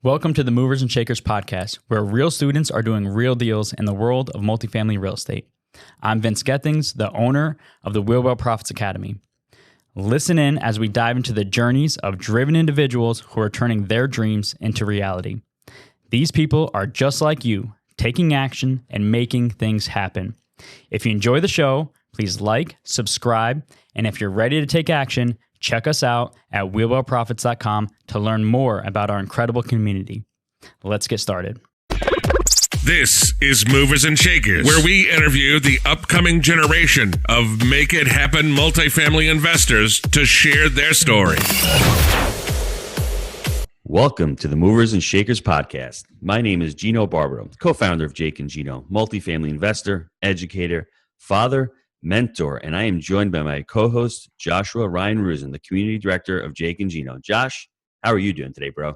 Welcome to the Movers and Shakers podcast, where real students are doing real deals in the world of multifamily real estate. I'm Vince Gethings, the owner of the Wheelwell Profits Academy. Listen in as we dive into the journeys of driven individuals who are turning their dreams into reality. These people are just like you, taking action and making things happen. If you enjoy the show, please like, subscribe, and if you're ready to take action, check us out at wheelwellprofits.com to learn more about our incredible community. Let's get started. This is Movers and Shakers, where we interview the upcoming generation of Make It Happen multifamily investors to share their story. Welcome to the Movers and Shakers podcast. My name is Gino Barbaro, co-founder of Jake Gino, multifamily investor, educator, father, mentor, and I am joined by my co-host, Joshua Ryan Rusin, the community director of Jake Gino. Josh, how are you doing today, bro?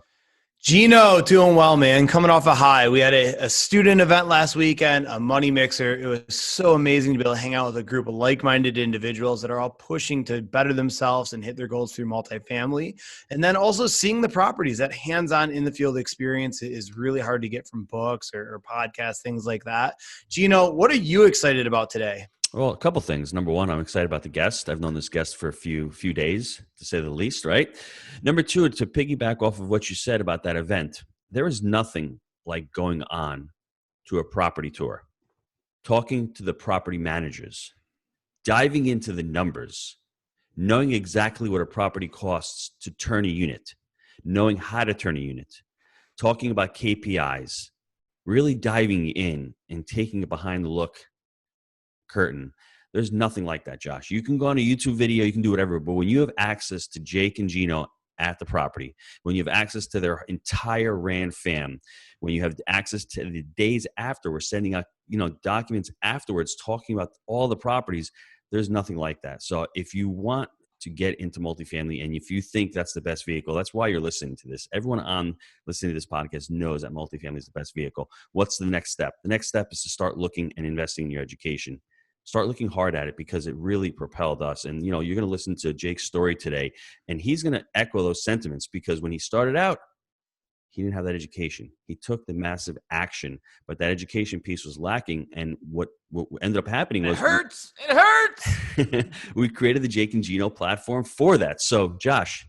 Gino, doing well, man. Coming off a high. We had a student event last weekend, a money mixer. It was so amazing to be able to hang out with a group of like-minded individuals that are all pushing to better themselves and hit their goals through multifamily. And then also seeing the properties. That hands-on in the field experience is really hard to get from books or podcasts, things like that. Gino, what are you excited about today? Well, a couple things. Number one, I'm excited about the guest. I've known this guest for a few days, to say the least, right? Number two, to piggyback off of what you said about that event, there is nothing like going on to a property tour, talking to the property managers, diving into the numbers, knowing exactly what a property costs to turn a unit, knowing how to turn a unit, talking about KPIs, really diving in and taking a behind the look curtain. There's nothing like that, Josh. You can go on a YouTube video, you can do whatever, but when you have access to Jake and Gino at the property, when you have access to their entire RAN fam, when you have access to the days after, we're sending out, documents afterwards talking about all the properties, there's nothing like that. So if you want to get into multifamily and if you think that's the best vehicle, that's why you're listening to this. Everyone on listening to this podcast knows that multifamily is the best vehicle. What's the next step? The next step is to start looking and investing in your education. Start looking hard at it because it really propelled us. And, you're going to listen to Jake's story today, and he's going to echo those sentiments because when he started out, he didn't have that education. He took the massive action, but that education piece was lacking. And what ended up happening was— It hurts! We created the Jake and Gino platform for that. So, Josh,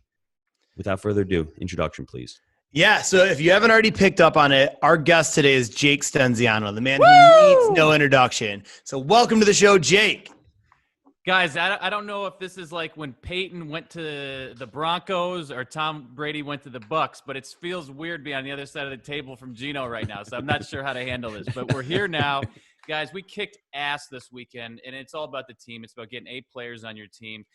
without further ado, introduction, please. Yeah, so if you haven't already picked up on it, our guest today is Jake Stenziano, the man who needs no introduction. So welcome to the show, Jake. Guys, I don't know if this is like when Peyton went to the Broncos or Tom Brady went to the Bucks, but it feels weird being on the other side of the table from Gino right now, so I'm not sure how to handle this. But we're here now. Guys, we kicked ass this weekend, and it's all about the team. It's about getting 8 players on your team.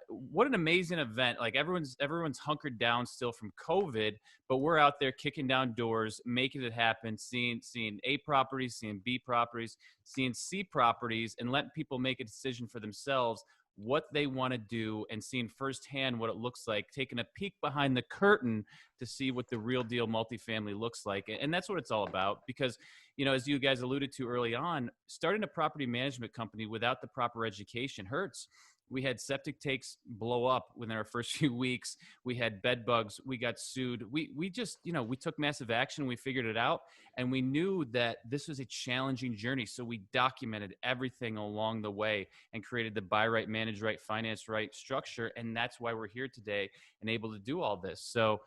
What an amazing event. Like everyone's hunkered down still from COVID, but we're out there kicking down doors, making it happen, seeing A properties, seeing B properties, seeing C properties, and letting people make a decision for themselves what they want to do and seeing firsthand what it looks like, taking a peek behind the curtain to see what the real deal multifamily looks like. And that's what it's all about because, as you guys alluded to early on, starting a property management company without the proper education hurts. We had septic tanks blow up within our first few weeks. We had bed bugs. We got sued. We just, we took massive action. We figured it out. And we knew that this was a challenging journey. So we documented everything along the way and created the buy right, manage right, finance right structure. And that's why we're here today and able to do all this. So,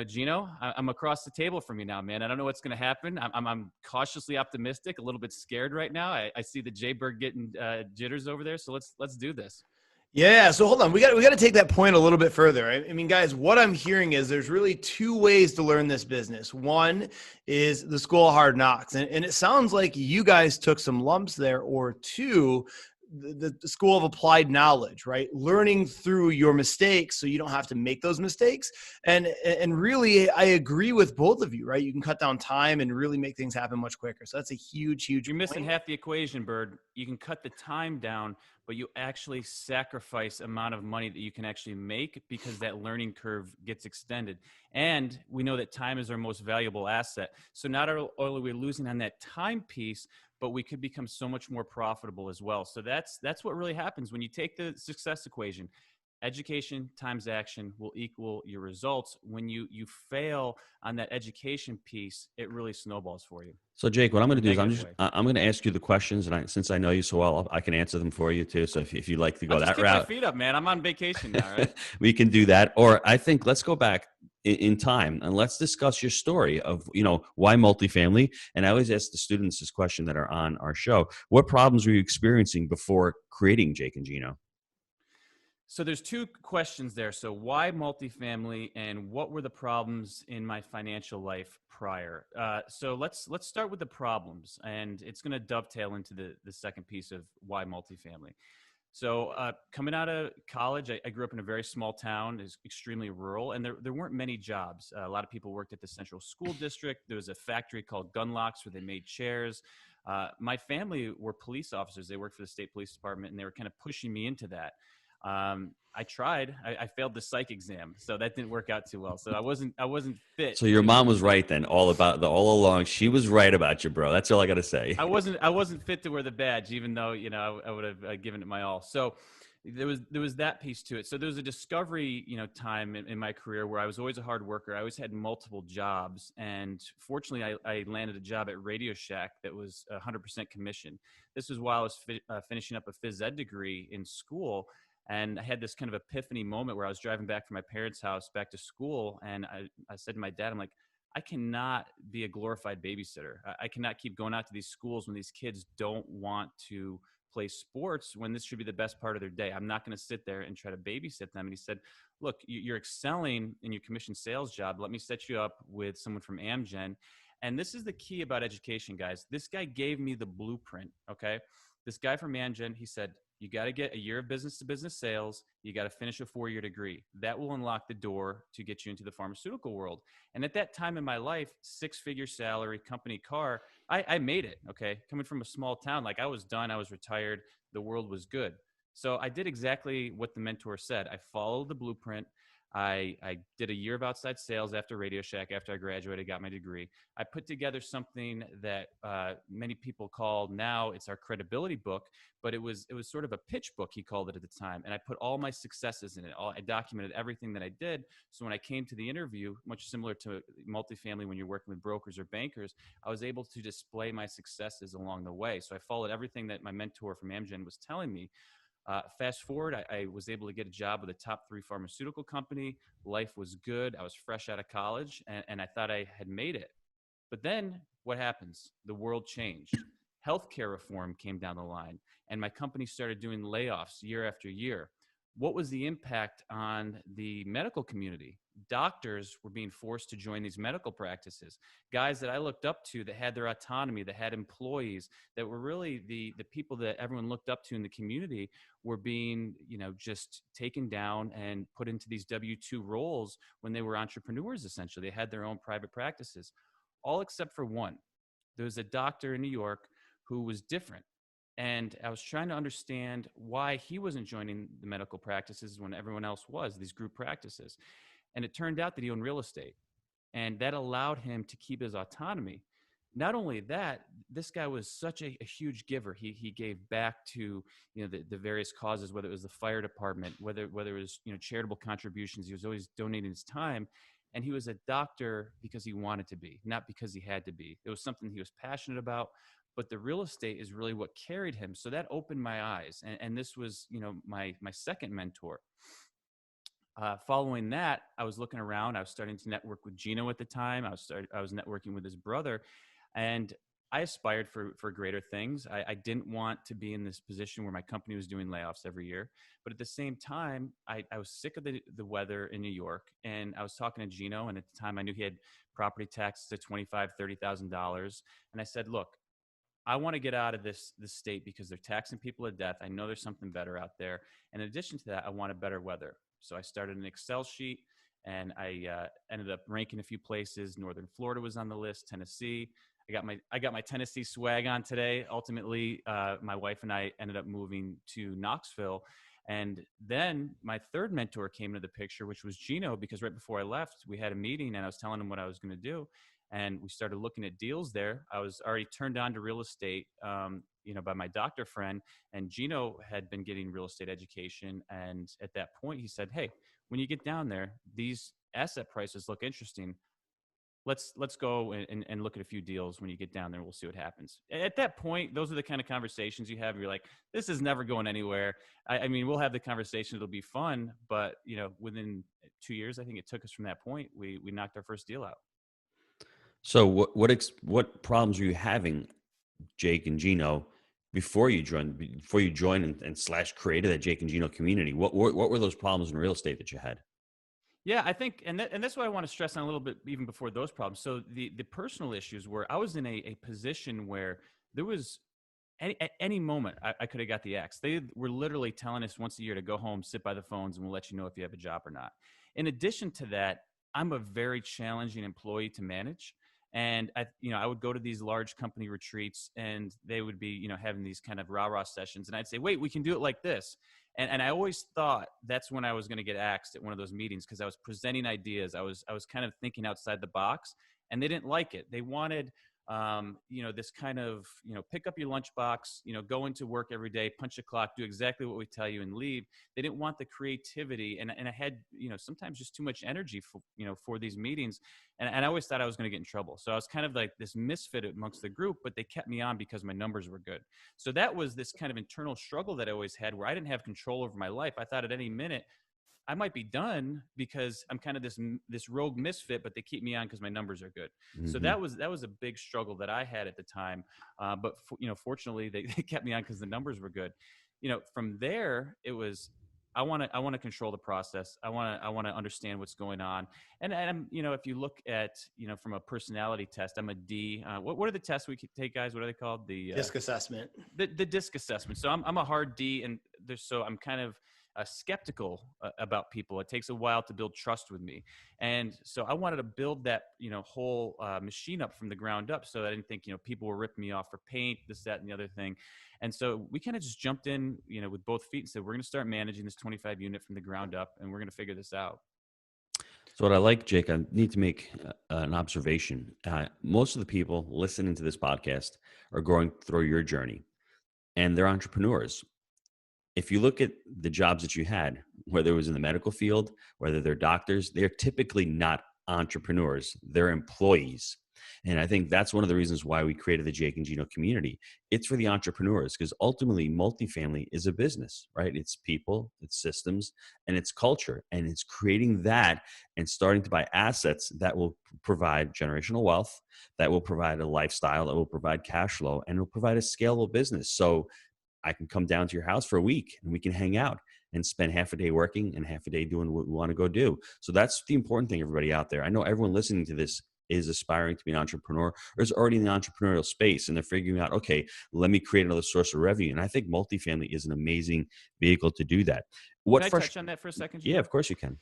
Gino, I'm across the table from you now, man. I don't know what's going to happen. I'm cautiously optimistic, a little bit scared right now. I see the J-Bird getting jitters over there. So let's do this. Yeah, so hold on. We got to take that point a little bit further. I mean, guys, what I'm hearing is there's really 2 ways to learn this business. One is the school of hard knocks. And it sounds like you guys took some lumps there, or 2, the school of applied knowledge, right? Learning through your mistakes so you don't have to make those mistakes. And really, I agree with both of you, right? You can cut down time and really make things happen much quicker. So that's a huge You're missing half the equation, Bird. You can cut the time down, but you actually sacrifice amount of money that you can actually make because that learning curve gets extended. And we know that time is our most valuable asset. So not only are we losing on that time piece, but we could become so much more profitable as well. So that's what really happens when you take the success equation. education times action will equal your results. When you fail on that education piece, it really snowballs for you. So Jake, what I'm going to do is Negative way. I'm going to ask you the questions, and since I know you so well, I can answer them for you too. So if you'd like to go I'll just that kick route, my feet up, man. I'm on vacation now, right? we can do that. Or I think let's go back in time and let's discuss your story of, why multifamily. And I always ask the students this question that are on our show: what problems were you experiencing before creating Jake and Gino? So there's two questions there. So why multifamily, and what were the problems in my financial life prior? So let's start with the problems, and it's going to dovetail into the second piece of why multifamily. So coming out of college, I grew up in a very small town. It's extremely rural, and there weren't many jobs. A lot of people worked at the central school district. There was a factory called Gun Locks where they made chairs. My family were police officers. They worked for the state police department, and they were kind of pushing me into that. I tried. I failed the psych exam, so that didn't work out too well. So I wasn't fit. So your mom was right then, all along. She was right about you, bro. That's all I got to say. I wasn't fit to wear the badge, even though I would have given it my all. So there was that piece to it. So there was a discovery time in my career where I was always a hard worker. I always had multiple jobs, and fortunately, I landed a job at Radio Shack that was 100% commission. This was while I was finishing up a phys ed degree in school. And I had this kind of epiphany moment where I was driving back from my parents' house back to school. And I said to my dad, I'm like, I cannot be a glorified babysitter. I cannot keep going out to these schools when these kids don't want to play sports, when this should be the best part of their day. I'm not going to sit there and try to babysit them. And he said, look, you're excelling in your commission sales job. Let me set you up with someone from Amgen. And this is the key about education, guys. This guy gave me the blueprint, okay? This guy from Amgen, he said, you got to get a year of business-to-business sales. You got to finish a 4-year degree. That will unlock the door to get you into the pharmaceutical world. And at that time in my life, 6-figure salary, company car, I made it, okay? Coming from a small town, like I was done. I was retired. The world was good. So I did exactly what the mentor said. I followed the blueprint. I did a year of outside sales after Radio Shack, after I graduated, got my degree. I put together something that many people call now, it's our credibility book, but it was sort of a pitch book, he called it at the time. And I put all my successes in it. I documented everything that I did. So when I came to the interview, much similar to multifamily when you're working with brokers or bankers, I was able to display my successes along the way. So I followed everything that my mentor from Amgen was telling me. Fast forward, I was able to get a job with a top 3 pharmaceutical company. Life was good. I was fresh out of college, and I thought I had made it. But then what happens? The world changed. Healthcare reform came down the line, and my company started doing layoffs year after year. What was the impact on the medical community? Doctors were being forced to join these medical practices. Guys that I looked up to that had their autonomy, that had employees, that were really the people that everyone looked up to in the community were being, just taken down and put into these W-2 roles when they were entrepreneurs, essentially. They had their own private practices, all except for one. There was a doctor in New York who was different. And I was trying to understand why he wasn't joining the medical practices when everyone else was, these group practices. And it turned out that he owned real estate. And that allowed him to keep his autonomy. Not only that, this guy was such a huge giver. He gave back to the various causes, whether it was the fire department, whether it was charitable contributions. He was always donating his time. And he was a doctor because he wanted to be, not because he had to be. It was something he was passionate about. But the real estate is really what carried him. So that opened my eyes. And this was, my second mentor. Following that, I was looking around. I was starting to network with Gino at the time. I was networking with his brother. And I aspired for greater things. I didn't want to be in this position where my company was doing layoffs every year. But at the same time, I was sick of the weather in New York. And I was talking to Gino. And at the time, I knew he had property taxes of $25,000, $30,000. And I said, look, I want to get out of this state because they're taxing people to death. I know there's something better out there. And in addition to that, I wanted better weather. So I started an Excel sheet, and I ended up ranking a few places. Northern Florida was on the list, Tennessee. I got my Tennessee swag on today. Ultimately, my wife and I ended up moving to Knoxville. And then my third mentor came into the picture, which was Gino, because right before I left, we had a meeting and I was telling him what I was going to do. And we started looking at deals there. I was already turned on to real estate, by my doctor friend. And Gino had been getting real estate education. And at that point, he said, "Hey, when you get down there, these asset prices look interesting. Let's go and look at a few deals when you get down there. We'll see what happens." At that point, those are the kind of conversations you have. You're like, this is never going anywhere. I mean, we'll have the conversation. It'll be fun. But, within 2 years, I think it took us from that point, we knocked our first deal out. So what problems were you having, Jake and Gino, before you joined and slash created that Jake and Gino community? What were those problems in real estate that you had? Yeah, I think, and that's what I want to stress on a little bit, even before those problems. So the personal issues were, I was in a position where there was at any moment I could have got the axe. They were literally telling us once a year to go home, sit by the phones, and we'll let you know if you have a job or not. In addition to that, I'm a very challenging employee to manage. And I would go to these large company retreats, and they would be, having these kind of rah-rah sessions, and I'd say, "Wait, we can do it like this." And I always thought that's when I was going to get axed at one of those meetings, because I was presenting ideas. I was kind of thinking outside the box, and they didn't like it. They wanted, this kind of, pick up your lunchbox, go into work every day, punch a clock, do exactly what we tell you, and leave. They didn't want the creativity, and I had, sometimes just too much energy for these meetings, and I always thought I was going to get in trouble. So I was kind of like this misfit amongst the group, but they kept me on because my numbers were good. So that was this kind of internal struggle that I always had, where I didn't have control over my life. I thought at any minute I might be done because I'm kind of this rogue misfit, but they keep me on because my numbers are good. Mm-hmm. So that was a big struggle that I had at the time. But fortunately, they kept me on because the numbers were good. From there, it was, I want to control the process. I want to understand what's going on. And I'm, if you look at, from a personality test, I'm a D. What are the tests we take, guys? What are they called? The DISC assessment. The DISC assessment. So I'm a hard D, and so I'm kind of skeptical about people. It takes a while to build trust with me. And so I wanted to build that, whole machine up from the ground up, so I didn't think, people were ripping me off for paint, this, that, and the other thing. And so we kind of just jumped in, with both feet and said, we're going to start managing this 25 unit from the ground up, and we're going to figure this out. So what I like, Jake, I need to make an observation. Most of the people listening to this podcast are going through your journey, and they're entrepreneurs. If you look at the jobs that you had, whether it was in the medical field, whether they're doctors, they're typically not entrepreneurs. They're employees. And I think that's one of the reasons why we created the Jake and Gino community. It's for the entrepreneurs, because ultimately multifamily is a business, right? It's people, it's systems, and it's culture. And it's creating that and starting to buy assets that will provide generational wealth, that will provide a lifestyle, that will provide cash flow, and will provide a scalable business. So I can come down to your house for a week and we can hang out and spend half a day working and half a day doing what we want to go do. So that's the important thing, everybody out there. I know everyone listening to this is aspiring to be an entrepreneur or is already in the entrepreneurial space, and they're figuring out, okay, let me create another source of revenue. And I think multifamily is an amazing vehicle to do that. Can I touch on that for a second, Gino? Yeah, of course you can.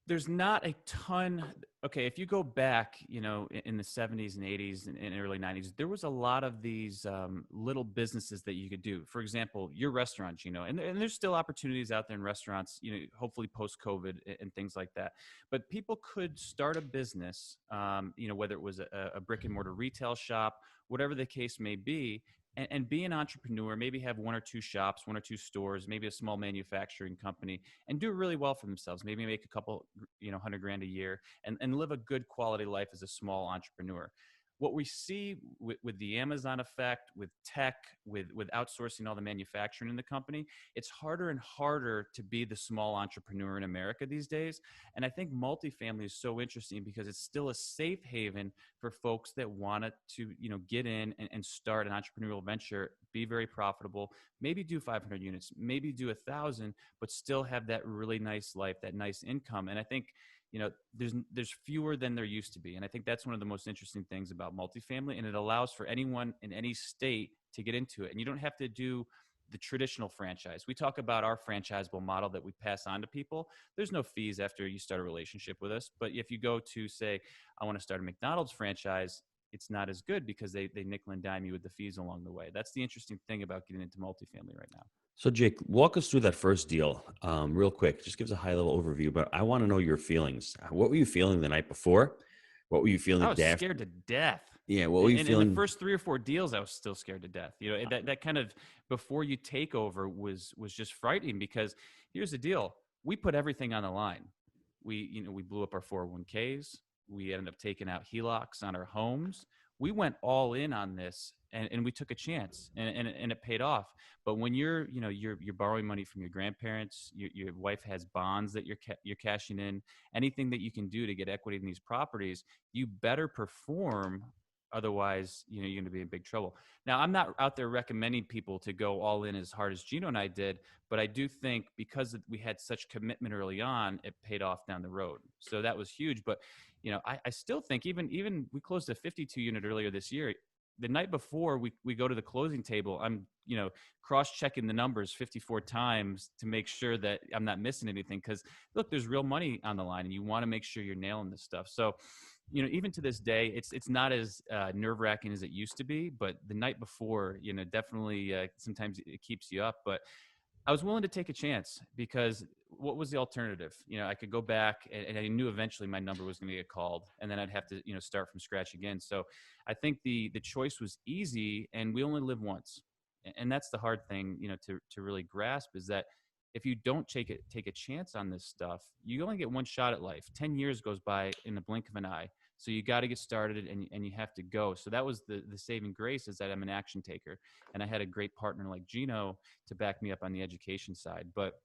There's not a ton. Okay, if you go back, in the 70s and 80s and early 90s, there was a lot of these little businesses that you could do. For example, your restaurant, and there's still opportunities out there in restaurants, hopefully post-COVID and things like that. But people could start a business, whether it was a brick and mortar retail shop, whatever the case may be, and be an entrepreneur, maybe have one or two shops, one or two stores, maybe a small manufacturing company, and do really well for themselves. Maybe make a couple, $100,000 a year and live a good quality life as a small entrepreneur. What we see with the Amazon effect, with tech, with outsourcing all the manufacturing in the company, it's harder and harder to be the small entrepreneur in America these days. And I think multifamily is so interesting because it's still a safe haven for folks that want to, get in and start an entrepreneurial venture, be very profitable, maybe do 500 units, maybe do 1,000, but still have that really nice life, that nice income. And I think, there's fewer than there used to be. And I think that's one of the most interesting things about multifamily. And it allows for anyone in any state to get into it. And you don't have to do the traditional franchise. We talk about our franchisable model that we pass on to people. There's no fees after you start a relationship with us. But if you go to say, I want to start a McDonald's franchise, it's not as good because they nickel and dime you with the fees along the way. That's the interesting thing about getting into multifamily right now. So Jake, walk us through that first deal real quick. Just give us a high level overview, but I want to know your feelings. What were you feeling the night before? What were you feeling I the was day after? scared to death. Yeah, what were you In the feeling? first 3 or 4 deals, I was still scared to death. You know, that kind of before you take over was just frightening because here's the deal: we put everything on the line. We blew up our 401ks. We ended up taking out HELOCs on our homes. We went all in on this, and we took a chance, and it paid off. But when you're borrowing money from your grandparents, your wife has bonds that you're cashing in, anything that you can do to get equity in these properties, you better perform. Otherwise, you're going to be in big trouble. Now, I'm not out there recommending people to go all in as hard as Gino and I did, but I do think because we had such commitment early on, it paid off down the road. So that was huge. But I still think even we closed a 52 unit earlier this year. The night before we go to the closing table, I'm cross-checking the numbers 54 times to make sure that I'm not missing anything. Because look, there's real money on the line, and you want to make sure you're nailing this stuff. So even to this day, it's not as nerve-wracking as it used to be. But the night before, definitely sometimes it keeps you up. But I was willing to take a chance because what was the alternative? I could go back and I knew eventually my number was going to get called, and then I'd have to, start from scratch again. So I think the choice was easy, and we only live once. And that's the hard thing, to really grasp is that if you don't take a chance on this stuff, you only get one shot at life. 10 years goes by in the blink of an eye. So you got to get started and you have to go. So that was the saving grace, is that I'm an action taker. And I had a great partner like Gino to back me up on the education side. But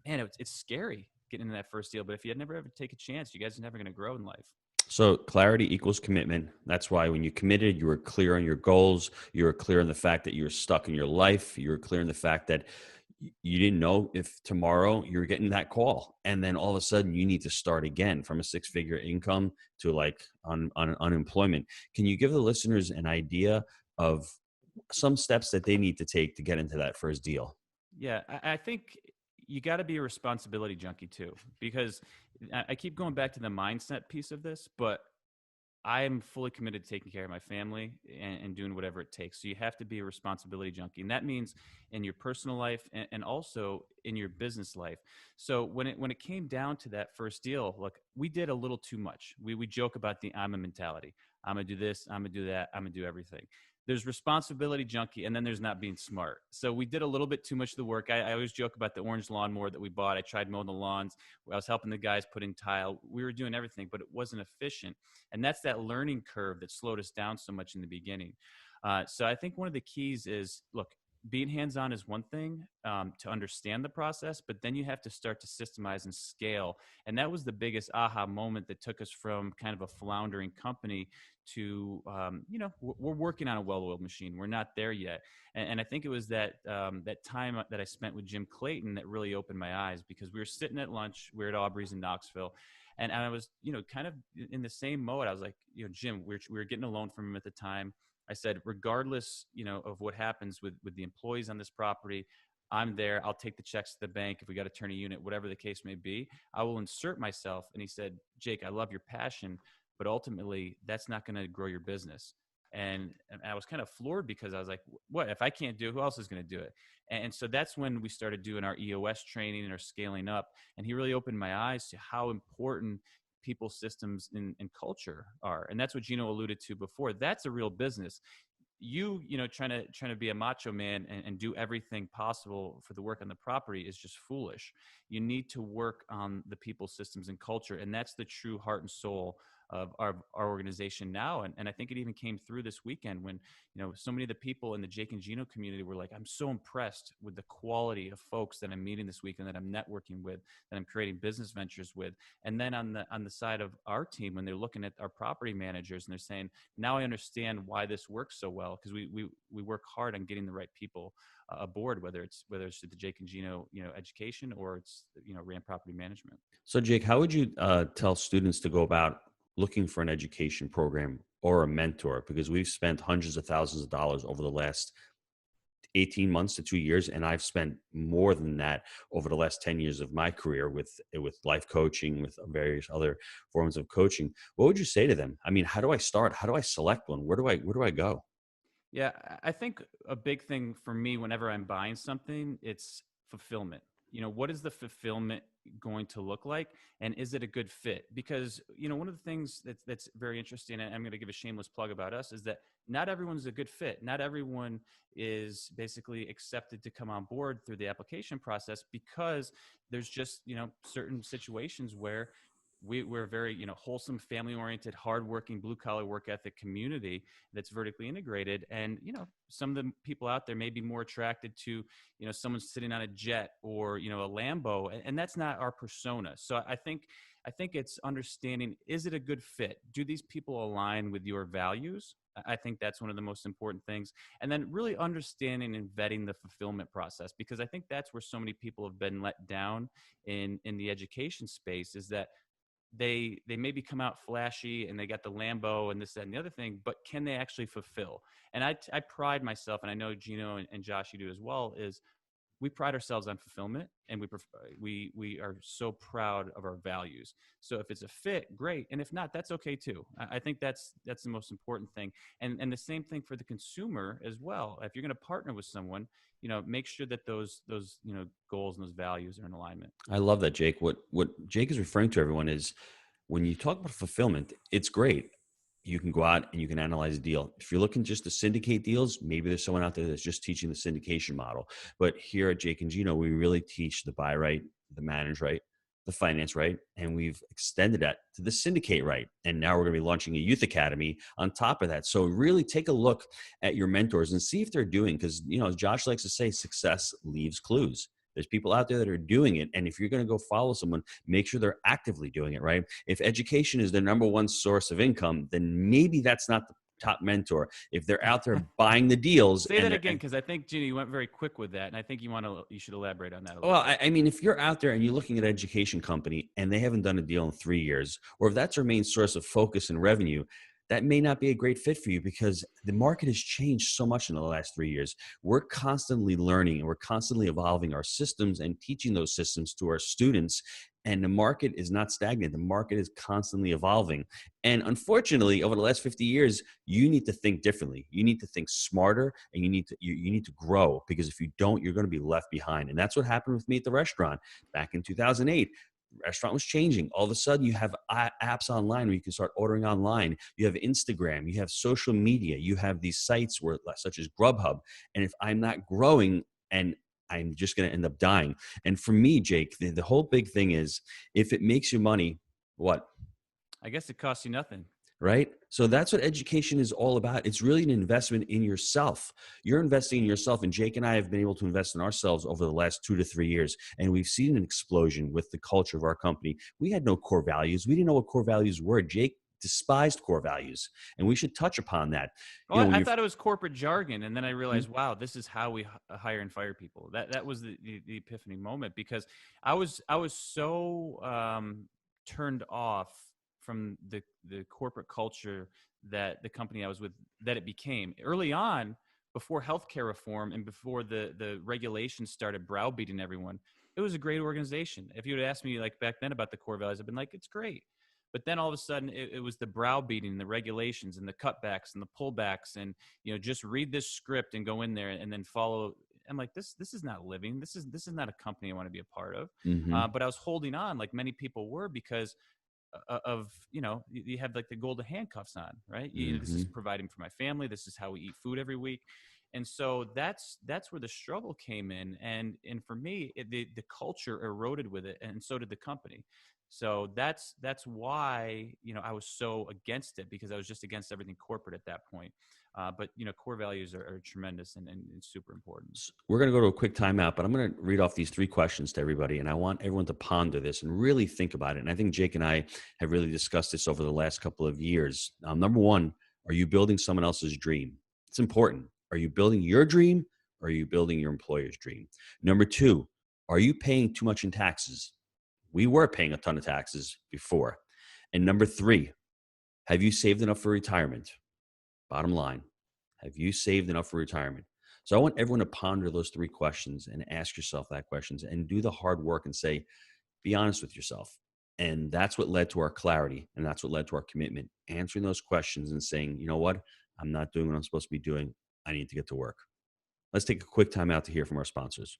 man, it's scary getting into that first deal. But if you had never ever take a chance, you guys are never going to grow in life. So clarity equals commitment. That's why when you committed, you were clear on your goals. You were clear on the fact that you were stuck in your life. You were clear on the fact that you didn't know if tomorrow you're getting that call. And then all of a sudden you need to start again from a 6-figure income to like on unemployment. Can you give the listeners an idea of some steps that they need to take to get into that first deal? Yeah, I think you got to be a responsibility junkie too, because I keep going back to the mindset piece of this, but I am fully committed to taking care of my family and doing whatever it takes. So you have to be a responsibility junkie. And that means in your personal life and also in your business life. So when it came down to that first deal, look, we did a little too much. We joke about the I'm a mentality. I'm going to do this. I'm going to do that. I'm going to do everything. There's responsibility junkie, and then there's not being smart. So we did a little bit too much of the work. I always joke about the orange lawnmower that we bought. I tried mowing the lawns. I was helping the guys putting tile. We were doing everything, but it wasn't efficient. And that's that learning curve that slowed us down so much in the beginning. So I think one of the keys is, look, being hands-on is one thing to understand the process, but then you have to start to systemize and scale. And that was the biggest aha moment that took us from kind of a floundering company to, we're working on a well-oiled machine. We're not there yet. And I think it was that time that I spent with Jim Clayton that really opened my eyes, because we were sitting at lunch. We were at Aubrey's in Knoxville. And I was, kind of in the same mode. I was like, Jim, we were getting a loan from him at the time. I said, regardless, of what happens with the employees on this property, I'm there. I'll take the checks to the bank. If we got to turn a unit, whatever the case may be, I will insert myself. And he said, Jake, I love your passion, but ultimately that's not going to grow your business. And I was kind of floored, because I was like, what, if I can't do it, who else is going to do it? And so that's when we started doing our EOS training and our scaling up. And he really opened my eyes to how important people, systems, and culture are. And that's what Gino alluded to before. That's a real business. Trying to be a macho man and do everything possible for the work on the property is just foolish. You need to work on the people, systems, and culture. And that's the true heart and soul of our organization now. And I think it even came through this weekend when, so many of the people in the Jake and Gino community were like, I'm so impressed with the quality of folks that I'm meeting this weekend, that I'm networking with, that I'm creating business ventures with. And then on the side of our team, when they're looking at our property managers and they're saying, now I understand why this works so well, because we work hard on getting the right people aboard, whether it's the Jake and Gino, education, or it's, RAM property management. So Jake, how would you tell students to go about looking for an education program or a mentor? Because we've spent hundreds of thousands of dollars over the last 18 months to 2 years. And I've spent more than that over the last 10 years of my career with life coaching, with various other forms of coaching. What would you say to them? I mean, how do I start? How do I select one? Where do I go? Yeah, I think a big thing for me whenever I'm buying something, it's fulfillment. What is the fulfillment going to look like, and is it a good fit? Because one of the things that's very interesting, and I'm going to give a shameless plug about us, is that not everyone's a good fit. Not everyone is basically accepted to come on board through the application process because there's just certain situations where we're very wholesome, family oriented, hardworking, blue collar work ethic community that's vertically integrated. And some of the people out there may be more attracted to someone sitting on a jet or a Lambo, and that's not our persona. So I think it's understanding, is it a good fit? Do these people align with your values? I think that's one of the most important things. And then really understanding and vetting the fulfillment process, because I think that's where so many people have been let down in the education space, is that they maybe come out flashy and they got the Lambo and this, that, and the other thing, but can they actually fulfill? And I pride myself, and I know Gino and Josh, you do as well, is we pride ourselves on fulfillment, and we are so proud of our values. So if it's a fit, great, and if not, that's okay too. I think that's the most important thing, and the same thing for the consumer as well. If you're going to partner with someone, make sure that those goals and those values are in alignment. I love that, Jake. What Jake is referring to, everyone, is when you talk about fulfillment, it's great. You can go out and you can analyze a deal. If you're looking just to syndicate deals, maybe there's someone out there that's just teaching the syndication model. But here at Jake and Gino, we really teach the buy right, the manage right, the finance right, and we've extended that to the syndicate right. And now we're going to be launching a youth academy on top of that. So really take a look at your mentors and see if they're doing, because as Josh likes to say, success leaves clues. There's people out there that are doing it. And if you're going to go follow someone, make sure they're actively doing it, right? If education is their number one source of income, then maybe that's not the top mentor. If they're out there buying the deals. Say that again, because I think, Gino, you went very quick with that. And I think you should elaborate on that a little Well, bit. I mean, if you're out there and you're looking at an education company and they haven't done a deal in 3 years, or if that's their main source of focus and revenue, that may not be a great fit for you, because the market has changed so much in the last 3 years. We're constantly learning and we're constantly evolving our systems and teaching those systems to our students. And the market is not stagnant. The market is constantly evolving. And unfortunately, over the last 50 years, you need to think differently. You need to think smarter, and you need to grow, because if you don't, you're going to be left behind. And that's what happened with me at the restaurant back in 2008. Restaurant was changing. All of a sudden, you have apps online where you can start ordering online. You have Instagram, you have social media, you have these sites where, such as Grubhub. And if I'm not growing, and I'm just going to end up dying. And for me, Jake, the whole big thing is, if it makes you money, what? I guess it costs you nothing. Right? So that's what education is all about. It's really an investment in yourself. You're investing in yourself. And Jake and I have been able to invest in ourselves over the last 2 to 3 years. And we've seen an explosion with the culture of our company. We had no core values. We didn't know what core values were. Jake despised core values, and we should touch upon that. Well, I thought it was corporate jargon, and then I realized, wow, this is how we hire and fire people. That was the epiphany moment, because I was so turned off from the corporate culture that the company I was with, that it became early on, before healthcare reform and before the regulations started browbeating everyone. It was a great organization. If you had asked me like back then about the core values, I've been like, it's great. But then all of a sudden it was the browbeating, the regulations and the cutbacks and the pullbacks, and just read this script and go in there and then follow. I'm like, this is not living. This is not a company I want to be a part of. But I was holding on, like many people were, because of you have like the golden handcuffs on, right? This is providing for my family. This is how we eat food every week. And so that's where the struggle came in. And for me, the culture eroded with it, and so did the company. So that's why I was so against it, because I was just against everything corporate at that point. But core values are tremendous and super important. We're going to go to a quick timeout, but I'm going to read off these 3 questions to everybody, and I want everyone to ponder this and really think about it. And I think Jake and I have really discussed this over the last couple of years. Number 1, are you building someone else's dream? It's important. Are you building your dream, or are you building your employer's dream? Number 2, are you paying too much in taxes? We were paying a ton of taxes before. And number 3, have you saved enough for retirement? Bottom line, have you saved enough for retirement? So I want everyone to ponder those 3 questions and ask yourself that questions and do the hard work and say, be honest with yourself. And that's what led to our clarity. And that's what led to our commitment, answering those questions and saying, you know what? I'm not doing what I'm supposed to be doing. I need to get to work. Let's take a quick time out to hear from our sponsors.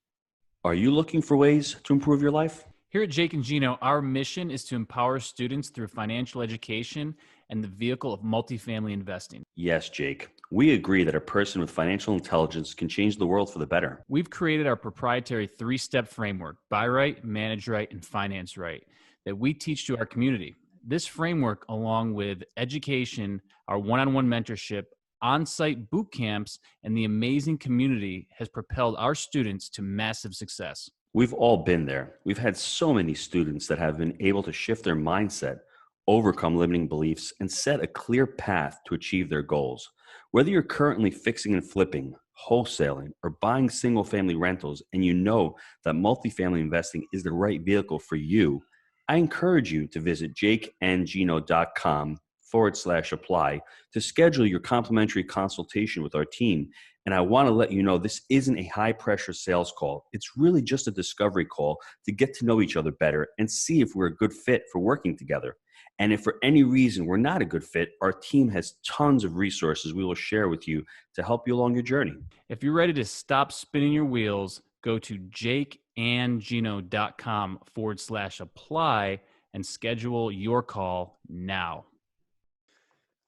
Are you looking for ways to improve your life? Here at Jake and Gino, our mission is to empower students through financial education and the vehicle of multifamily investing. Yes, Jake. We agree that a person with financial intelligence can change the world for the better. We've created our proprietary 3-step framework, buy right, manage right, and finance right, that we teach to our community. This framework, along with education, our one-on-one mentorship, on-site boot camps, and the amazing community has propelled our students to massive success. We've all been there. We've had so many students that have been able to shift their mindset, overcome limiting beliefs, and set a clear path to achieve their goals. Whether you're currently fixing and flipping, wholesaling, or buying single-family rentals, and you know that multifamily investing is the right vehicle for you, I encourage you to visit jakeandgino.com/apply to schedule your complimentary consultation with our team. And I want to let you know this isn't a high-pressure sales call. It's really just a discovery call to get to know each other better and see if we're a good fit for working together. And if for any reason we're not a good fit, our team has tons of resources we will share with you to help you along your journey. If you're ready to stop spinning your wheels, go to jakeandgino.com/apply and schedule your call now.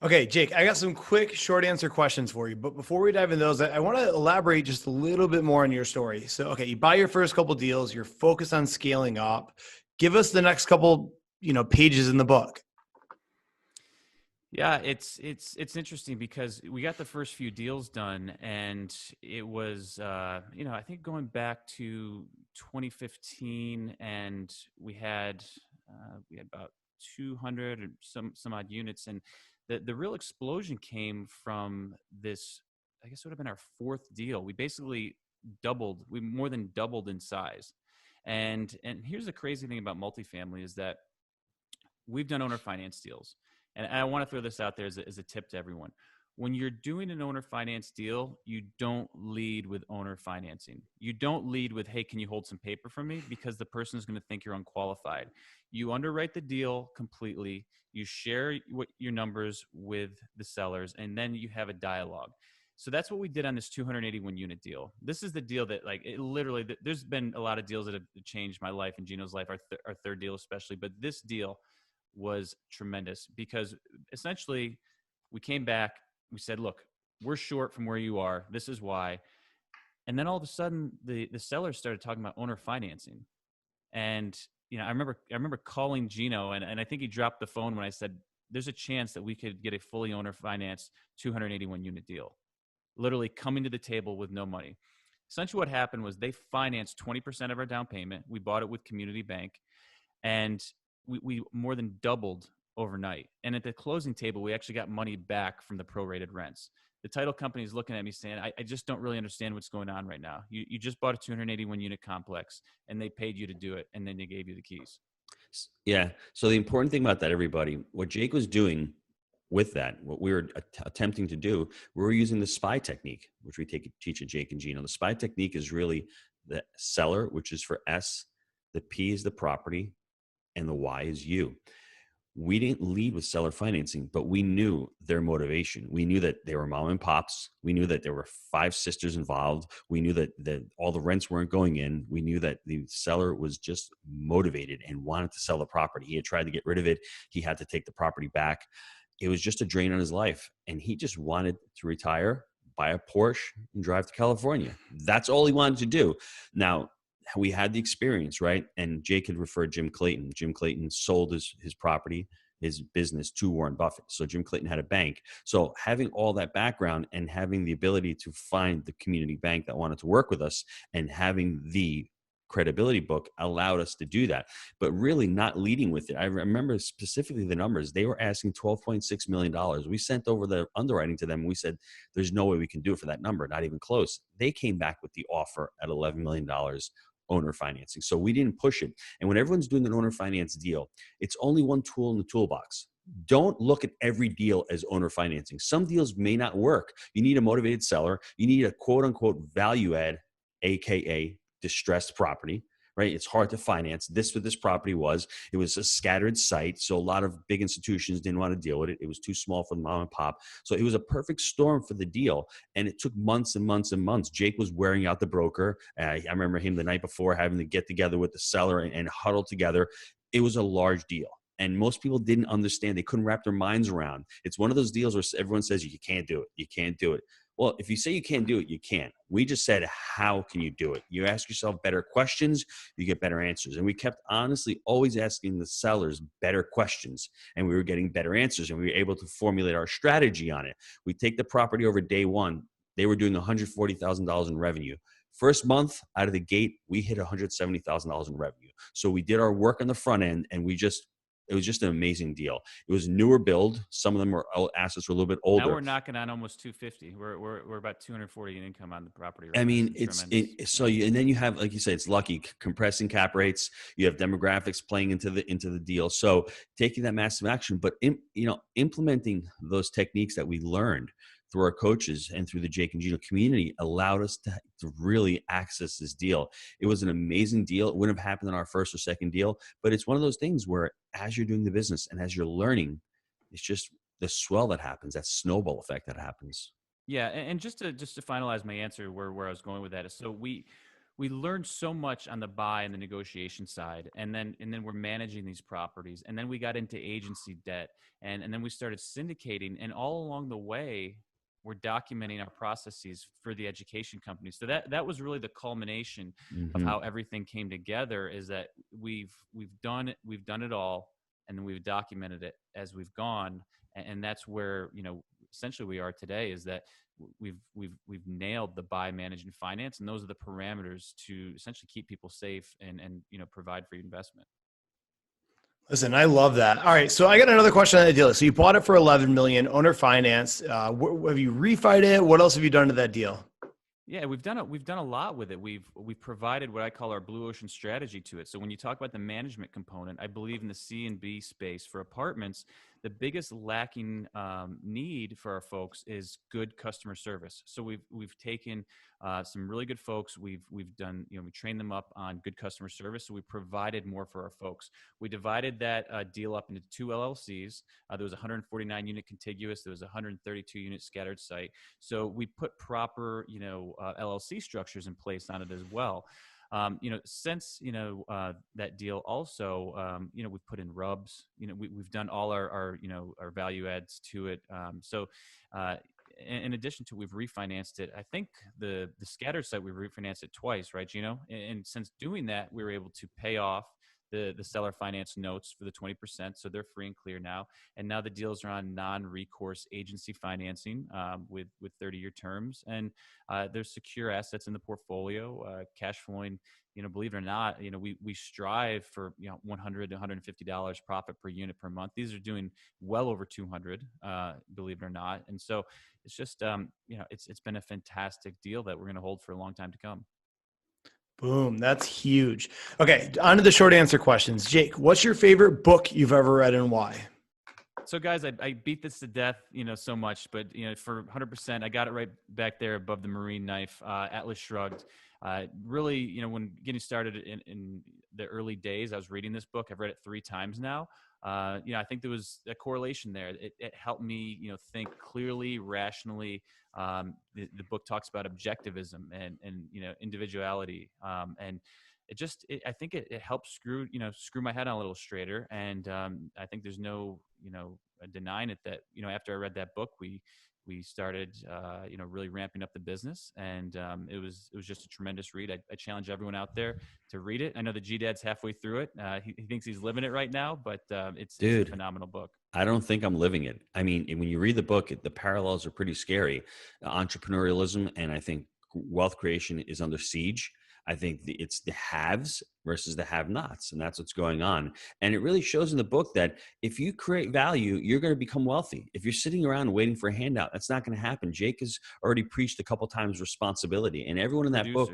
Okay, Jake, I got some quick short answer questions for you. But before we dive into those, I want to elaborate just a little bit more on your story. So, okay, you buy your first couple deals, you're focused on scaling up. Give us the next couple, pages in the book. Yeah, it's interesting because we got the first few deals done, and it was I think going back to 2015, and we had about 200 or some odd units, and the real explosion came from this. I guess it would have been our fourth deal. We basically doubled. We more than doubled in size, and here's the crazy thing about multifamily is that we've done owner finance deals. And I want to throw this out there as a tip to everyone. When you're doing an owner finance deal, you don't lead with owner financing. You don't lead with, hey, can you hold some paper for me? Because the person is going to think you're unqualified. You underwrite the deal completely. You share your numbers with the sellers, and then you have a dialogue. So that's what we did on this 281 unit deal. This is the deal that there's been a lot of deals that have changed my life and Gino's life, our third deal especially. But this deal was tremendous because essentially we came back, we said, look, we're short from where you are. This is why. And then all of a sudden the sellers started talking about owner financing. And, I remember calling Gino and I think he dropped the phone when I said, there's a chance that we could get a fully owner financed 281 unit deal, literally coming to the table with no money. Essentially what happened was they financed 20% of our down payment. We bought it with Community Bank, and we more than doubled overnight. And at the closing table, we actually got money back from the prorated rents. The title company is looking at me saying, I just don't really understand what's going on right now. You just bought a 281 unit complex and they paid you to do it. And then they gave you the keys. Yeah. So the important thing about that, everybody, what Jake was doing with that, what we were attempting to do, we were using the SPY technique, which we teach at Jake and Gino. The SPY technique is really the seller, which is for S, the P is the property, and the Y is you. We didn't lead with seller financing, but we knew their motivation. We knew that they were mom and pops. We knew that there were 5 sisters involved. We knew that all the rents weren't going in. We knew that the seller was just motivated and wanted to sell the property. He had tried to get rid of it. He had to take the property back. It was just a drain on his life. And he just wanted to retire, buy a Porsche, and drive to California. That's all he wanted to do. Now, we had the experience, right? And Jake had referred Jim Clayton. Jim Clayton sold his property, his business to Warren Buffett. So Jim Clayton had a bank. So having all that background and having the ability to find the community bank that wanted to work with us and having the credibility book allowed us to do that, but really not leading with it. I remember specifically the numbers. They were asking $12.6 million. We sent over the underwriting to them. And we said, there's no way we can do it for that number. Not even close. They came back with the offer at $11 million. Owner financing. So we didn't push it. And when everyone's doing an owner finance deal, it's only one tool in the toolbox. Don't look at every deal as owner financing. Some deals may not work. You need a motivated seller. You need a quote unquote value add, AKA distressed property, right? It's hard to finance. This what this property was. It was a scattered site, so a lot of big institutions didn't want to deal with it. It was too small for the mom and pop. So it was a perfect storm for the deal, and it took months and months and months. Jake was wearing out the broker. I remember him the night before having to get together with the seller and huddle together. It was a large deal. And most people didn't understand. They couldn't wrap their minds around. It's one of those deals where everyone says, you can't do it. You can't do it. Well, if you say you can't do it, you can. We just said, how can you do it? You ask yourself better questions, you get better answers. And we kept honestly always asking the sellers better questions, and we were getting better answers, and we were able to formulate our strategy on it. We take the property over day one. They were doing $140,000 in revenue. First month out of the gate, we hit $170,000 in revenue. So we did our work on the front end, and it was just an amazing deal. It was newer build. Some of them were assets were a little bit older. Now we're knocking on almost 250. We're about 240 in income on the property. Right I mean, and then you have, like you said, it's lucky compressing cap rates. You have demographics playing into the deal. So taking that massive action, but implementing those techniques that we learned through our coaches and through the Jake and Gino community allowed us to really access this deal. It was an amazing deal. It wouldn't have happened in our first or second deal, but it's one of those things where as you're doing the business and as you're learning, it's just the swell that happens, that snowball effect that happens. Yeah, and just to finalize my answer where I was going with that is, so we learned so much on the buy and the negotiation side, and then we're managing these properties, and then we got into agency debt, and then we started syndicating, and all along the way we're documenting our processes for the education company. So that was really the culmination of how everything came together, is that we've done it all, and then we've documented it as we've gone. And that's where, essentially we are today, is that we've nailed the buy, manage, and finance. And those are the parameters to essentially keep people safe and provide for your investment. Listen, I love that. All right. So I got another question on the deal. So you bought it for $11 million, owner finance. Have you refied it? What else have you done to that deal? Yeah, we've done a lot with it. We've provided what I call our blue ocean strategy to it. So when you talk about the management component, I believe in the C and B space for apartments, the biggest lacking need for our folks is good customer service. So we've taken some really good folks. We've done, we trained them up on good customer service. So we provided more for our folks. We divided that deal up into two LLCs. There was a 149 unit contiguous. There was a 132 unit scattered site. So we put proper, LLC structures in place on it as well. Since that deal also, we've put in rubs. We've done all our value adds to it. In addition to, we've refinanced it. I think the scattered site, we've refinanced it twice, right, Gino? And since doing that, we were able to pay off the seller finance notes for the 20%. So they're free and clear now. And now the deals are on non-recourse agency financing with 30-year terms. And there's secure assets in the portfolio, cash flowing. Believe it or not, we strive for $100 to $150 profit per unit per month. These are doing well over 200, believe it or not. And so it's just it's been a fantastic deal that we're going to hold for a long time to come. Boom. That's huge. Okay. On to the short answer questions. Jake, what's your favorite book you've ever read and why? So guys, I beat this to death, so much, but for 100%, I got it right back there above the Marine knife, Atlas Shrugged. Really, when getting started in the early days, I was reading this book. I've read it 3 times now. I think there was a correlation there. It helped me, think clearly, rationally. The book talks about objectivism and individuality. And I think it helps screw my head on a little straighter. And I think there's no, denying it that, after I read that book, we started, really ramping up the business, and it was just a tremendous read. I challenge everyone out there to read it. I know the G-Dad's halfway through it. He thinks he's living it right now, but it's a phenomenal book. I don't think I'm living it. I mean, when you read the book, the parallels are pretty scary. Entrepreneurialism, and I think wealth creation is under siege. I think it's the haves versus the have-nots, and that's what's going on. And it really shows in the book that if you create value, you're going to become wealthy. If you're sitting around waiting for a handout, that's not going to happen. Jake has already preached a couple times responsibility, and everyone in that book.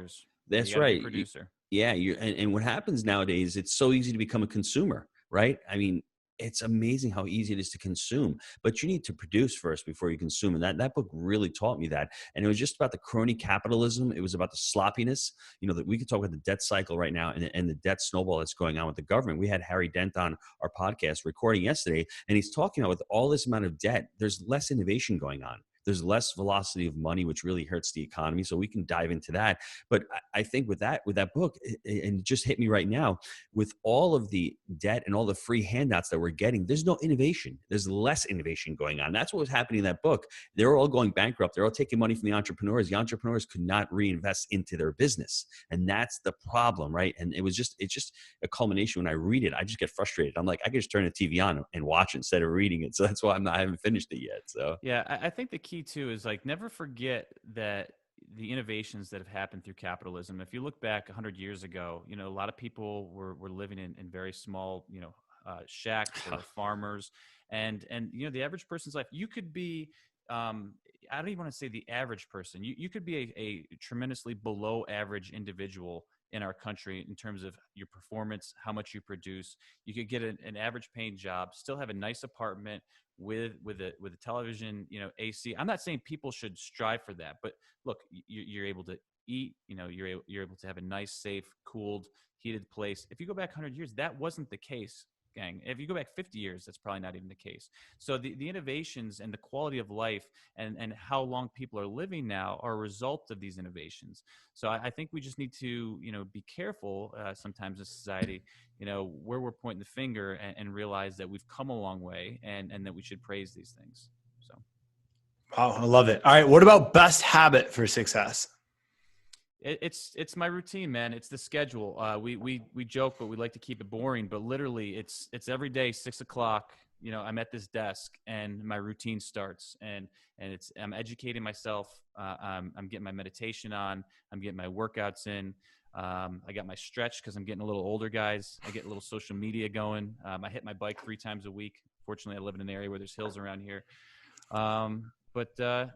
That's right. Producer. And what happens nowadays, it's so easy to become a consumer, right? I mean, it's amazing how easy it is to consume, but you need to produce first before you consume. And that book really taught me that. And it was just about the crony capitalism. It was about the sloppiness, that we could talk about the debt cycle right now and the debt snowball that's going on with the government. We had Harry Dent on our podcast recording yesterday, and he's talking about with all this amount of debt, there's less innovation going on. There's less velocity of money, which really hurts the economy. So we can dive into that. But I think with that book, and it just hit me right now, with all of the debt and all the free handouts that we're getting, there's no innovation. There's less innovation going on. That's what was happening in that book. They're all going bankrupt. They're all taking money from the entrepreneurs. The entrepreneurs could not reinvest into their business. And that's the problem, right? And it's just a culmination. When I read it, I just get frustrated. I'm like, I could just turn the TV on and watch it instead of reading it. So that's why I haven't finished it yet. So yeah, I think the key too is like never forget that the innovations that have happened through capitalism. If you look back 100 years ago, a lot of people were living in very small, shacks or farmers, and the average person's life. You could be, I don't even want to say the average person. You could be a tremendously below average individual in our country in terms of your performance, how much you produce. You could get an average paying job, still have a nice apartment with a television, AC. I'm not saying people should strive for that, but look, you're able to eat, you're able to have a nice, safe, cooled, heated place. If you go back 100 years, that wasn't the case, gang. If you go back 50 years, that's probably not even the case. So the innovations and the quality of life and how long people are living now are a result of these innovations. So I think we just need to, be careful sometimes in society, where we're pointing the finger and realize that we've come a long way and that we should praise these things. So. Wow, I love it. All right. What about best habit for success? It's my routine, man. It's the schedule. We joke, but we like to keep it boring. But literally, it's every day, 6 o'clock. I'm at this desk, and my routine starts, and I'm educating myself. I'm getting my meditation on. I'm getting my workouts in. I got my stretch because I'm getting a little older, guys. I get a little social media going. I hit my bike 3 times a week. Fortunately, I live in an area where there's hills around here.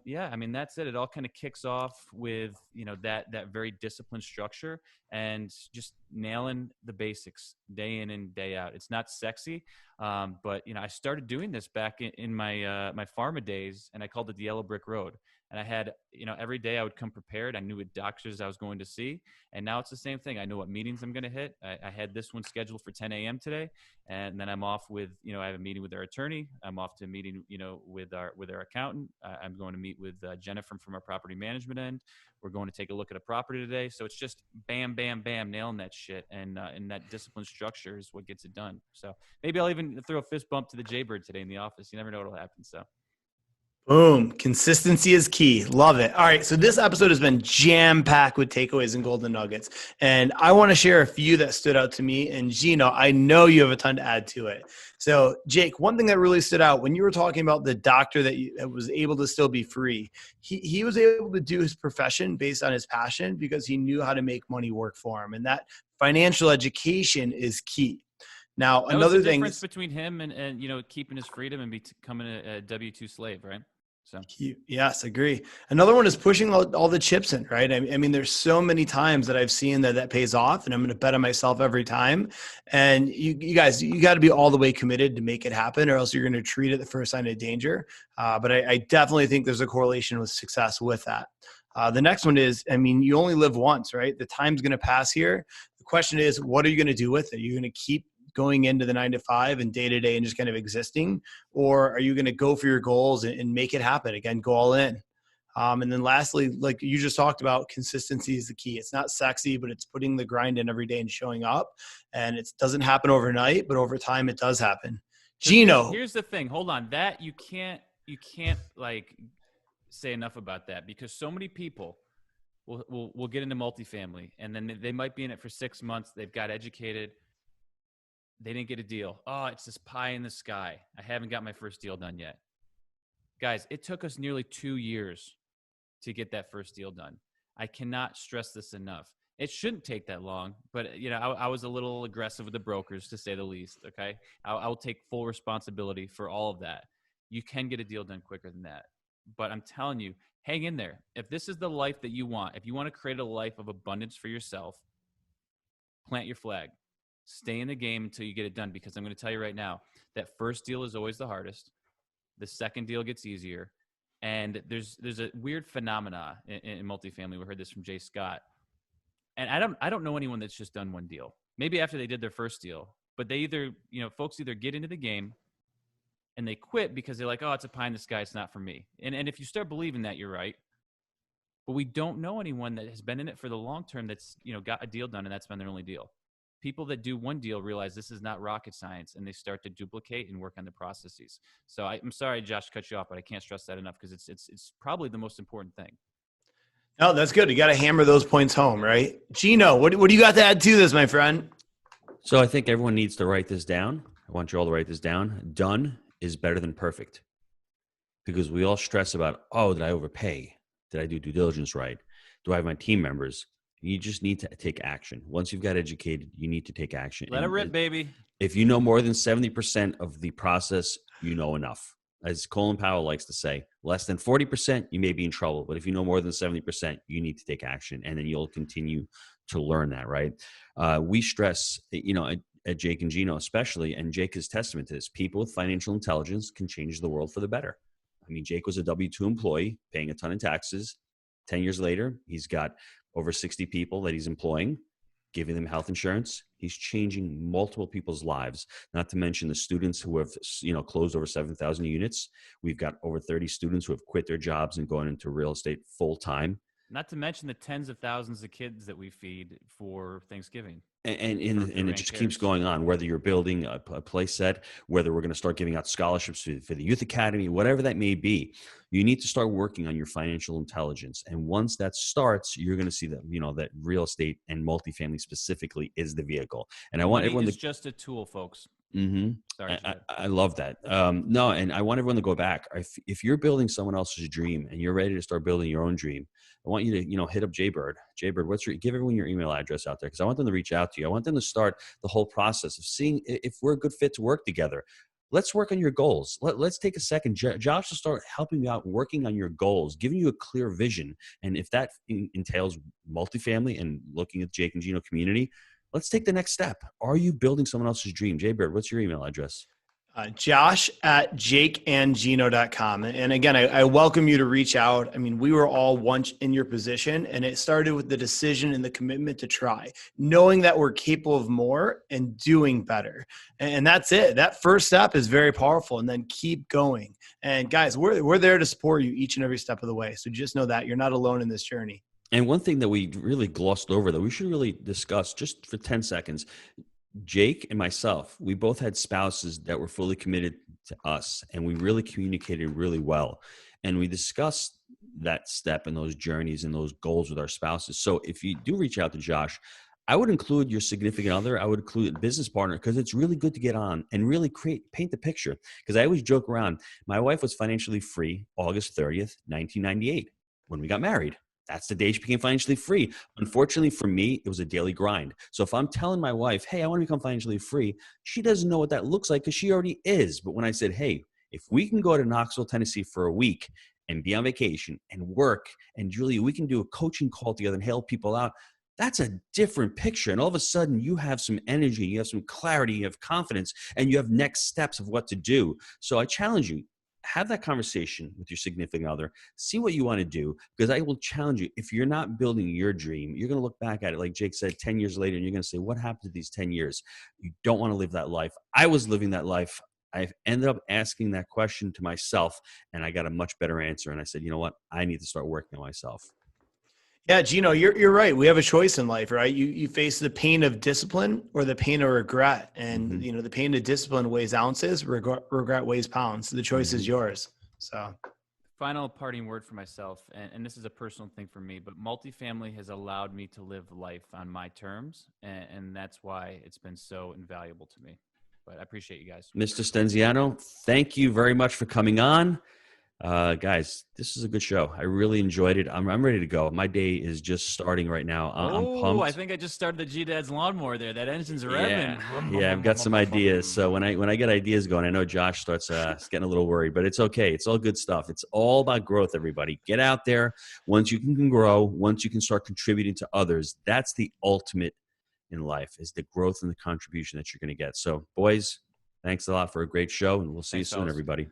Yeah, I mean, that's it. It all kind of kicks off with, that very disciplined structure and just nailing the basics day in and day out. It's not sexy. But I started doing this back in my, my pharma days, and I called it the Yellow Brick Road. And I had, every day I would come prepared. I knew what doctors I was going to see. And now it's the same thing. I know what meetings I'm going to hit. I had this one scheduled for 10 a.m. today. And then I'm off with, I have a meeting with our attorney. I'm off to a meeting, with our accountant. I'm going to meet with Jennifer from our property management end. We're going to take a look at a property today. So it's just bam, bam, bam, nailing that shit. And that disciplined structure is what gets it done. So maybe I'll even throw a fist bump to the Jaybird today in the office. You never know what'll happen. So. Boom. Consistency is key. Love it. All right. So this episode has been jam-packed with takeaways and golden nuggets. And I want to share a few that stood out to me. And Gino, I know you have a ton to add to it. So Jake, one thing that really stood out when you were talking about the doctor that was able to still be free, he was able to do his profession based on his passion because he knew how to make money work for him. And that financial education is key. Now, that another was the thing difference between him and keeping his freedom and becoming a W-2 slave, right? So yes, agree. Another one is pushing all the chips in, right? I mean, there's so many times that I've seen that pays off, and I'm going to bet on myself every time. And you guys, you got to be all the way committed to make it happen, or else you're going to treat it the first sign of danger. But I definitely think there's a correlation with success with that. The next one is, I mean, you only live once, right? The time's going to pass here. The question is, what are you going to do with it? Are you going to keep going into the 9 to 5 and day to day and just kind of existing, or are you going to go for your goals and make it happen? Again, go all in. And then lastly, like you just talked about, consistency is the key. It's not sexy, but it's putting the grind in every day and showing up. And it doesn't happen overnight, but over time it does happen. Gino, here's the thing. Hold on. That you can't like say enough about that, because so many people will get into multifamily, and then they might be in it for 6 months. They've got educated. They didn't get a deal. Oh, it's this pie in the sky. I haven't got my first deal done yet. Guys, it took us nearly 2 years to get that first deal done. I cannot stress this enough. It shouldn't take that long, but I was a little aggressive with the brokers, to say the least. Okay, I will take full responsibility for all of that. You can get a deal done quicker than that, but I'm telling you, hang in there. If this is the life that you want, if you want to create a life of abundance for yourself, plant your flag. Stay in the game until you get it done, because I'm going to tell you right now, that first deal is always the hardest. The second deal gets easier. And there's a weird phenomena in multifamily. We heard this from Jay Scott. And I don't know anyone that's just done one deal. Maybe after they did their first deal, but they either, folks either get into the game and they quit because they're like, oh, it's a pie in the sky, it's not for me. And if you start believing that, you're right. But we don't know anyone that has been in it for the long term that's, got a deal done and that's been their only deal. People that do one deal realize this is not rocket science, and they start to duplicate and work on the processes. So I'm sorry, Josh, to cut you off, but I can't stress that enough, because it's probably the most important thing. No, that's good. You got to hammer those points home, right? Gino, what do you got to add to this, my friend? So I think everyone needs to write this down. I want you all to write this down. Done is better than perfect, because we all stress about, oh, did I overpay? Did I do due diligence right? Do I have my team members? You just need to take action. Once you've got educated, you need to take action. Let it rip, baby. If you know more than 70% of the process, you know enough. As Colin Powell likes to say, less than 40%, you may be in trouble. But if you know more than 70%, you need to take action. And then you'll continue to learn that, right? We stress, at Jake and Gino especially, and Jake is testament to this, people with financial intelligence can change the world for the better. I mean, Jake was a W-2 employee paying a ton of taxes. 10 years later, he's got over 60 people that he's employing, giving them health insurance. He's changing multiple people's lives, not to mention the students who have, closed over 7,000 units. We've got over 30 students who have quit their jobs and going into real estate full time. Not to mention the tens of thousands of kids that we feed for Thanksgiving. And it just keeps going on, whether you're building a play set, whether we're going to start giving out scholarships for the youth academy, whatever that may be. You need to start working on your financial intelligence. And once that starts, you're going to see that, that real estate and multifamily specifically is the vehicle. And I want everyone to just a tool, folks. Mm-hmm. Sorry, I love that. No, and I want everyone to go back. If you're building someone else's dream and you're ready to start building your own dream, I want you to, hit up Jaybird. Jaybird, give everyone your email address out there, because I want them to reach out to you. I want them to start the whole process of seeing if we're a good fit to work together. Let's work on your goals. Let's take a second. Josh will start helping you out, working on your goals, giving you a clear vision. And if that entails multifamily and looking at Jake and Gino community, let's take the next step. Are you building someone else's dream? Jaybird, what's your email address? Josh at jakeandgino.com. And again, I welcome you to reach out. I mean, we were all once in your position, and it started with the decision and the commitment to try, knowing that we're capable of more and doing better. And that's it. That first step is very powerful, and then keep going. And guys, we're there to support you each and every step of the way. So just know that you're not alone in this journey. And one thing that we really glossed over that we should really discuss just for 10 seconds, Jake and myself, we both had spouses that were fully committed to us, and we really communicated really well. And we discussed that step and those journeys and those goals with our spouses. So if you do reach out to Josh, I would include your significant other. I would include a business partner, because it's really good to get on and really paint the picture. Because I always joke around. My wife was financially free August 30th, 1998, when we got married. That's the day she became financially free. Unfortunately for me, it was a daily grind. So if I'm telling my wife, hey, I want to become financially free, she doesn't know what that looks like, because she already is. But when I said, hey, if we can go to Knoxville, Tennessee for a week and be on vacation and work, and Julia, we can do a coaching call together and help people out, that's a different picture. And all of a sudden you have some energy, you have some clarity, you have confidence, and you have next steps of what to do. So I challenge you. Have that conversation with your significant other. See what you want to do, because I will challenge you. If you're not building your dream, you're going to look back at it, like Jake said, 10 years later, and you're going to say, what happened to these 10 years? You don't want to live that life. I was living that life. I ended up asking that question to myself, and I got a much better answer. And I said, you know what? I need to start working on myself. Yeah, Gino, you're right. We have a choice in life, right? You face the pain of discipline or the pain of regret. And, the pain of discipline weighs ounces, regret weighs pounds. So the choice is yours. So final parting word for myself, and this is a personal thing for me, but multifamily has allowed me to live life on my terms. And that's why it's been so invaluable to me. But I appreciate you guys. Mr. Stenziano, thank you very much for coming on. Guys, this is a good show. I really enjoyed it. I'm ready to go. My day is just starting right now. I'm pumped. I think I just started the G-Dad's lawnmower there. That engine's revving. Yeah, I've got some ideas. So when I get ideas going, I know Josh starts getting a little worried, but it's okay. It's all good stuff. It's all about growth, everybody. Get out there. Once you can grow, once you can start contributing to others, that's the ultimate in life, is the growth and the contribution that you're going to get. So boys, thanks a lot for a great show, and we'll see you soon, everybody.